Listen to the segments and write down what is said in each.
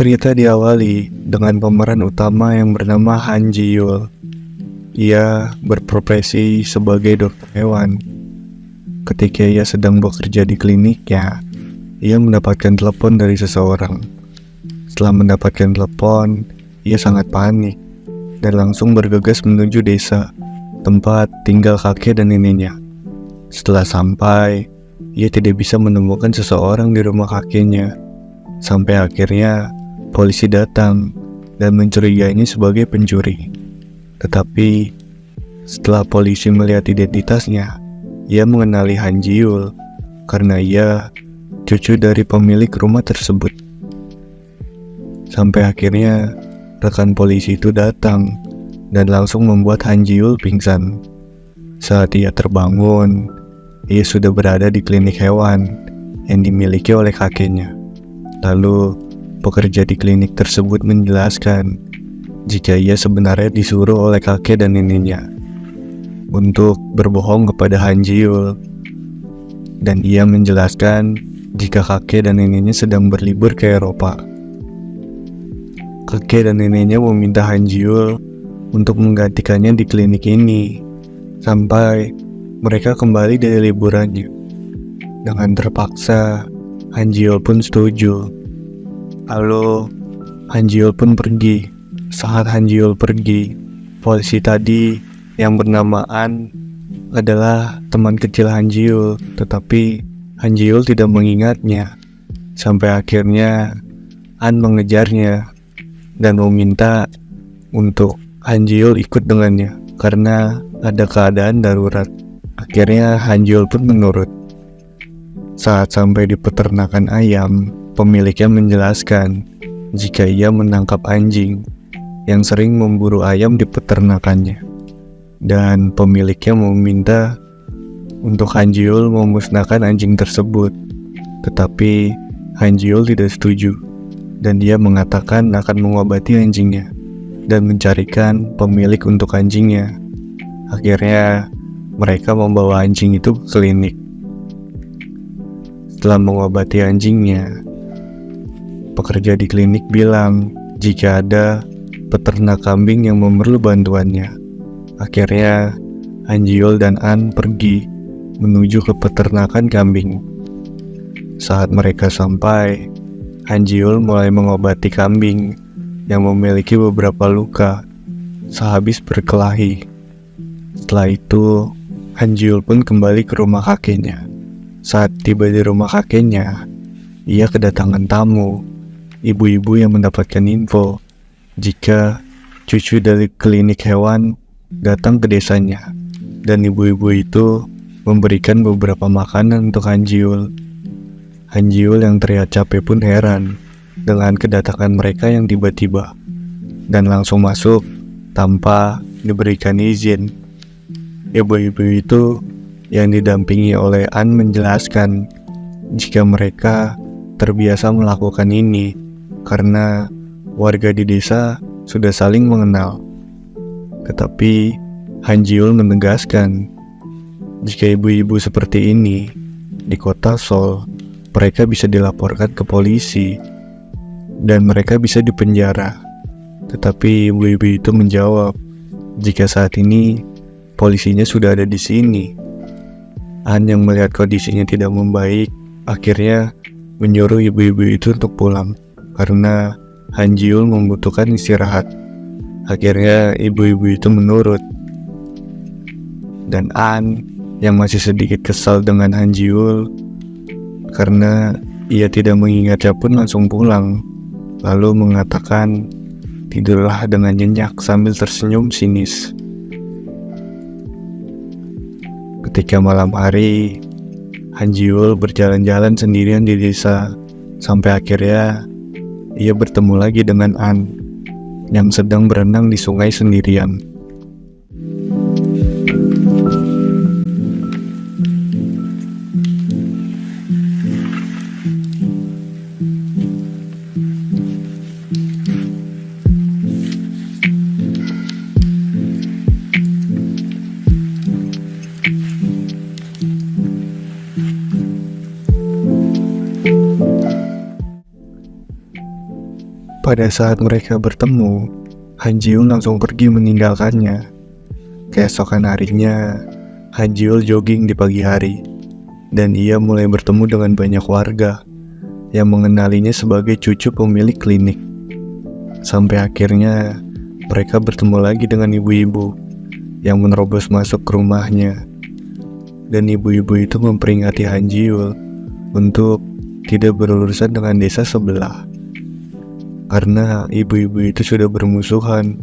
Cerita diawali dengan pemeran utama yang bernama Han Ji Yul. Ia berprofesi sebagai dokter hewan. Ketika ia sedang bekerja di kliniknya, ia mendapatkan telepon dari seseorang. Setelah mendapatkan telepon, ia sangat panik dan langsung bergegas menuju desa, tempat tinggal kakek dan neneknya. Setelah sampai, ia tidak bisa menemukan seseorang di rumah kakeknya. Sampai akhirnya polisi datang dan mencurigainya sebagai pencuri. Tetapi setelah polisi melihat identitasnya, ia mengenali Han Ji Yul karena ia cucu dari pemilik rumah tersebut. Sampai akhirnya rekan polisi itu datang dan langsung membuat Han Ji Yul pingsan. Saat ia terbangun, ia sudah berada di klinik hewan yang dimiliki oleh kakeknya. Lalu pekerja di klinik tersebut menjelaskan jika ia sebenarnya disuruh oleh kakek dan neneknya untuk berbohong kepada Han Ji Yul, dan ia menjelaskan jika kakek dan neneknya sedang berlibur ke Eropa. Kakek dan neneknya meminta Han Ji Yul untuk menggantikannya di klinik ini sampai mereka kembali dari liburannya. Dengan terpaksa, Han Ji Yul pun setuju. Lalu Han Ji Yul pun pergi. Saat Han Ji Yul pergi, polisi tadi yang bernama An adalah teman kecil Han Ji Yul, tetapi Han Ji Yul tidak mengingatnya. Sampai akhirnya An mengejarnya dan meminta untuk Han Ji Yul ikut dengannya karena ada keadaan darurat. Akhirnya Han Ji Yul pun menurut. Saat sampai di peternakan ayam, pemiliknya menjelaskan jika ia menangkap anjing yang sering memburu ayam di peternakannya, dan pemiliknya meminta untuk Han Ji Yul memusnahkan anjing tersebut. Tetapi Han Ji Yul tidak setuju, dan dia mengatakan akan mengobati anjingnya dan mencarikan pemilik untuk anjingnya. Akhirnya mereka membawa anjing itu ke klinik. Setelah mengobati anjingnya, pekerja di klinik bilang jika ada peternak kambing yang memerlukan bantuannya. Akhirnya Han Ji Yul dan An pergi menuju ke peternakan kambing. Saat mereka sampai, Han Ji Yul mulai mengobati kambing yang memiliki beberapa luka sehabis berkelahi. Setelah itu, Han Ji Yul pun kembali ke rumah kakeknya. Saat tiba di rumah kakeknya, ia kedatangan tamu, ibu-ibu yang mendapatkan info jika cucu dari klinik hewan datang ke desanya, dan ibu-ibu itu memberikan beberapa makanan untuk Han Ji Yul. Han Ji Yul yang terlihat capek pun heran dengan kedatangan mereka yang tiba-tiba, dan langsung masuk tanpa diberikan izin. Ibu-ibu itu yang didampingi oleh An menjelaskan jika mereka terbiasa melakukan ini karena warga di desa sudah saling mengenal. Tetapi Han Ji Yul menegaskan jika ibu-ibu seperti ini di kota Seoul, mereka bisa dilaporkan ke polisi dan mereka bisa dipenjara. Tetapi ibu-ibu itu menjawab jika saat ini polisinya sudah ada di sini. An yang melihat kondisinya tidak membaik akhirnya menyuruh ibu-ibu itu untuk pulang karena Han Ji Yul membutuhkan istirahat. Akhirnya ibu-ibu itu menurut, dan An yang masih sedikit kesal dengan Han Ji Yul karena ia tidak mengingatnya pun langsung pulang, lalu mengatakan tidurlah dengan nyenyak sambil tersenyum sinis. Ketika malam hari, Han Ji Yul berjalan-jalan sendirian di desa sampai akhirnya ia bertemu lagi dengan An yang sedang berenang di sungai sendirian. Pada saat mereka bertemu, Han Ji-eul langsung pergi meninggalkannya. Keesokan harinya, Han Ji-eul jogging di pagi hari, dan ia mulai bertemu dengan banyak warga yang mengenalinya sebagai cucu pemilik klinik. Sampai akhirnya, mereka bertemu lagi dengan ibu-ibu yang menerobos masuk ke rumahnya. Dan ibu-ibu itu memperingati Han Ji-eul untuk tidak berurusan dengan desa sebelah. Karena ibu-ibu itu sudah bermusuhan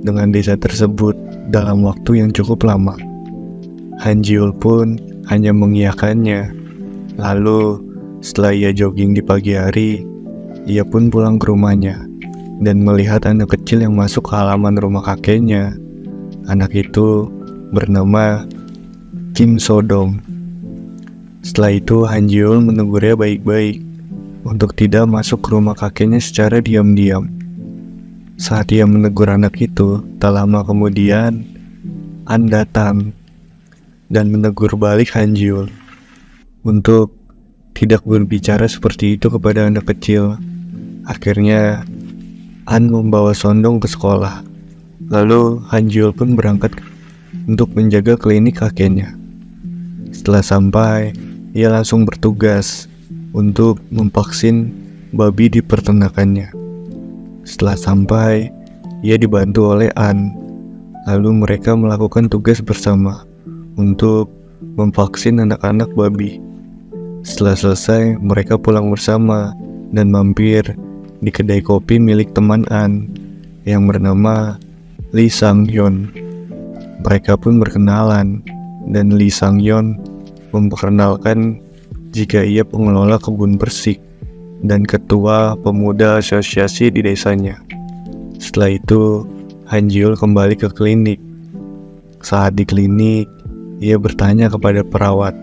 dengan desa tersebut dalam waktu yang cukup lama. Han Ji-eul pun hanya mengiyakannya. Lalu setelah ia jogging di pagi hari, ia pun pulang ke rumahnya dan melihat anak kecil yang masuk ke halaman rumah kakeknya. Anak itu bernama Kim So-dong. Setelah itu Han Ji-eul menegurnya baik-baik untuk tidak masuk ke rumah kakeknya secara diam-diam. Saat ia menegur anak itu, tak lama kemudian An datang dan menegur balik Han Ji-eul untuk tidak berbicara seperti itu kepada anak kecil. Akhirnya An membawa Sondong ke sekolah. Lalu Han Ji-eul pun berangkat untuk menjaga klinik kakeknya. Setelah sampai, ia langsung bertugas untuk memvaksin babi di peternakannya. Setelah sampai, ia dibantu oleh An. Lalu mereka melakukan tugas bersama untuk memvaksin anak-anak babi. Setelah selesai, mereka pulang bersama dan mampir di kedai kopi milik teman An yang bernama Lee Sang-hyun. Mereka pun berkenalan dan Lee Sang-hyun memperkenalkan jika ia pengelola kebun persik dan ketua pemuda asosiasi di desanya. Setelah itu, Han Ji-eul kembali ke klinik. Saat di klinik, ia bertanya kepada perawat,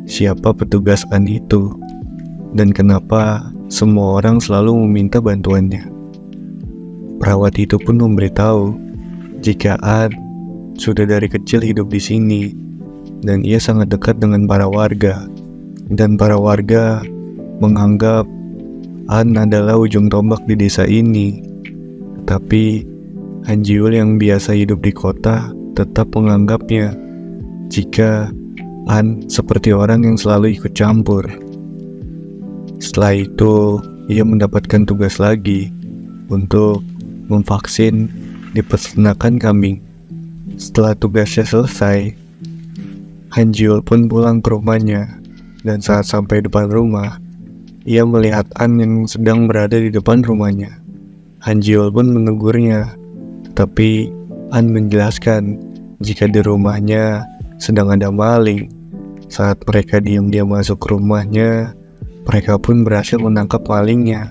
siapa petugas An itu, dan kenapa semua orang selalu meminta bantuannya. Perawat itu pun memberitahu jika An sudah dari kecil hidup di sini, dan ia sangat dekat dengan para warga. Dan para warga menganggap An adalah ujung tombak di desa ini. Tapi Han Ji-eul yang biasa hidup di kota tetap menganggapnya jika An seperti orang yang selalu ikut campur. Setelah itu, ia mendapatkan tugas lagi untuk memvaksin di peternakan kambing. Setelah tugasnya selesai, Han Ji-eul pun pulang ke rumahnya. Dan saat sampai depan rumah, ia melihat An yang sedang berada di depan rumahnya. Han Ji-eul pun menegurnya, tetapi An menjelaskan jika di rumahnya sedang ada maling. Saat mereka diam-diam masuk ke rumahnya, mereka pun berhasil menangkap malingnya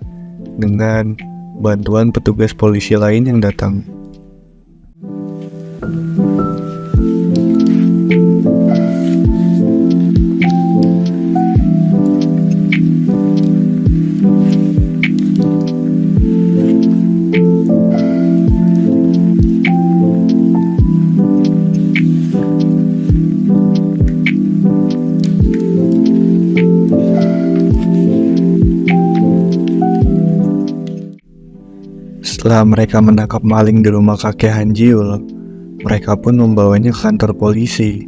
dengan bantuan petugas polisi lain yang datang. Setelah mereka menangkap maling di rumah kakek Han Ji-eul, mereka pun membawanya ke kantor polisi.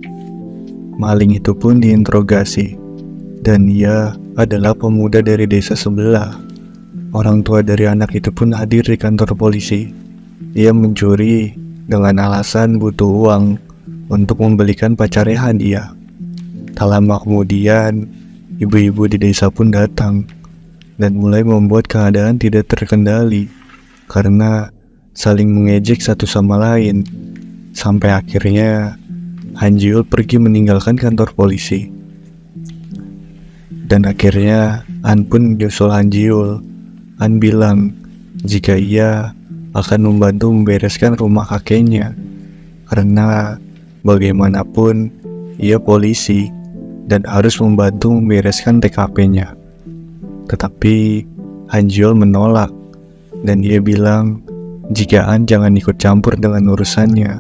Maling itu pun diinterogasi, dan ia adalah pemuda dari desa sebelah. Orang tua dari anak itu pun hadir di kantor polisi. Ia mencuri dengan alasan butuh uang untuk membelikan pacarnya hadiah. Tak lama kemudian, ibu-ibu di desa pun datang dan mulai membuat keadaan tidak terkendali karena saling mengejek satu sama lain. Sampai akhirnya Han Ji-eul pergi meninggalkan kantor polisi. Dan akhirnya An pun menyusul Han Ji-eul. An bilang jika ia akan membantu membereskan rumah kakeknya, karena bagaimanapun ia polisi dan harus membantu membereskan TKP-nya. Tetapi Han Ji-eul menolak, dan dia bilang jika An jangan ikut campur dengan urusannya.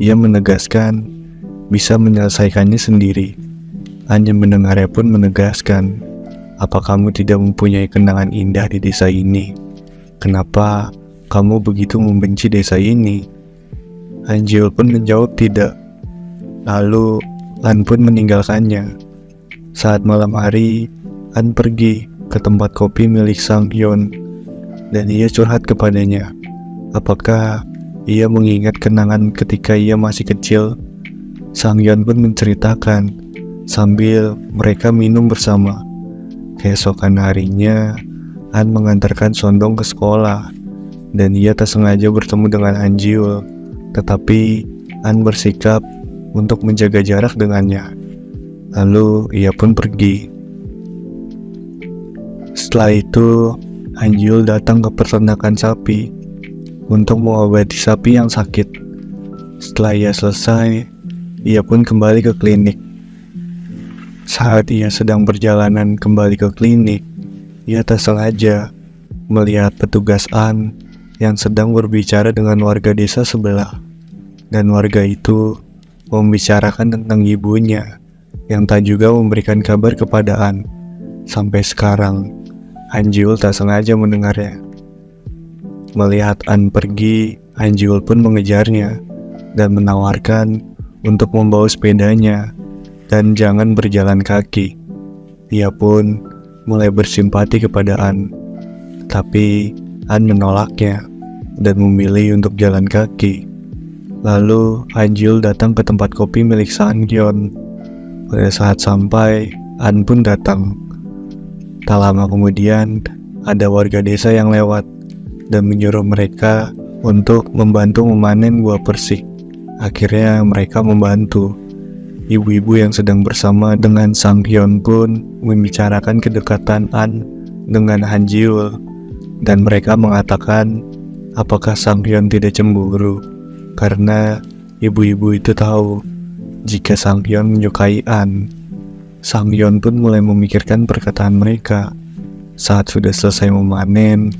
Ia menegaskan bisa menyelesaikannya sendiri. An yang mendengarnya pun menegaskan, apa kamu tidak mempunyai kenangan indah di desa ini? kenapa kamu begitu membenci desa ini? Hanjiul pun menjawab tidak. Lalu An pun meninggalkannya. Saat malam hari, An pergi ke tempat kopi milik Sang Hyun dan ia curhat kepadanya. Apakah ia mengingat kenangan ketika ia masih kecil? Sang Hyun pun menceritakan sambil mereka minum bersama. Keesokan harinya, An mengantarkan Sondong ke sekolah dan ia tak sengaja bertemu dengan Hanjiul. Tetapi An bersikap untuk menjaga jarak dengannya. Lalu ia pun pergi. Setelah itu, Hanjiul datang ke peternakan sapi untuk mengobati sapi yang sakit. Setelah ia selesai, ia pun kembali ke klinik. Saat ia sedang perjalanan kembali ke klinik, ia tak sengaja melihat petugas An yang sedang berbicara dengan warga desa sebelah. Dan warga itu membicarakan tentang ibunya yang tak juga memberikan kabar kepada An. Sampai sekarang, Hanjiul tak sengaja mendengarnya. Melihat An pergi, Hanjiul pun mengejarnya dan menawarkan untuk membawa sepedanya dan jangan berjalan kaki. Ia pun mulai bersimpati kepada An, tapi An menolaknya dan memilih untuk jalan kaki. Lalu Hanjiul datang ke tempat kopi milik Sang Hyun. Pada saat sampai, An pun datang. Tak lama kemudian, ada warga desa yang lewat dan menyuruh mereka untuk membantu memanen buah persik. Akhirnya mereka membantu. Ibu-ibu yang sedang bersama dengan Sang Hyun pun membicarakan kedekatan An dengan Hanjiul, dan mereka mengatakan apakah Sang Hyun tidak cemburu karena ibu-ibu itu tahu jika Sang Hyun menyukai An. Sang Hyun pun mulai memikirkan perkataan mereka. Saat sudah selesai memanen,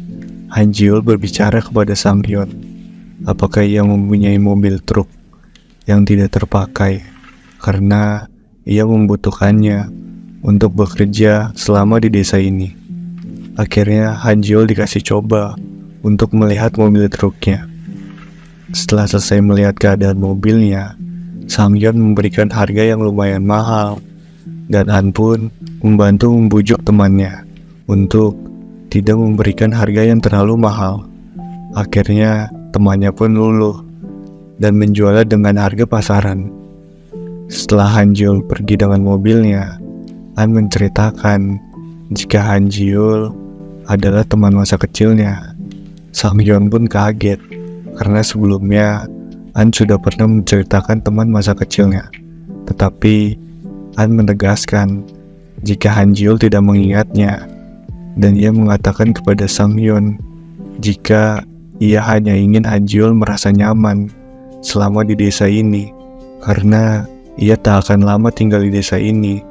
Hanjiul berbicara kepada Sang Hyun. Apakah ia mempunyai mobil truk yang tidak terpakai karena ia membutuhkannya untuk bekerja selama di desa ini. Akhirnya Hanjiul dikasih coba untuk melihat mobil truknya. Setelah selesai melihat keadaan mobilnya, Sang Hyun memberikan harga yang lumayan mahal, dan An pun membantu membujuk temannya untuk tidak memberikan harga yang terlalu mahal. Akhirnya temannya pun luluh dan menjualnya dengan harga pasaran. Setelah Hanjiul pergi dengan mobilnya, An menceritakan jika Hanjiul adalah teman masa kecilnya. Sang Hyun pun kaget karena sebelumnya An sudah pernah menceritakan teman masa kecilnya. Tetapi An menegaskan jika Hanjiul tidak mengingatnya, dan ia mengatakan kepada Sang Hyun jika ia hanya ingin Hanjiul merasa nyaman selama di desa ini, karena ia tak akan lama tinggal di desa ini.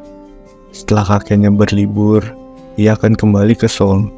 Setelah kakeknya berlibur, ia akan kembali ke Seoul.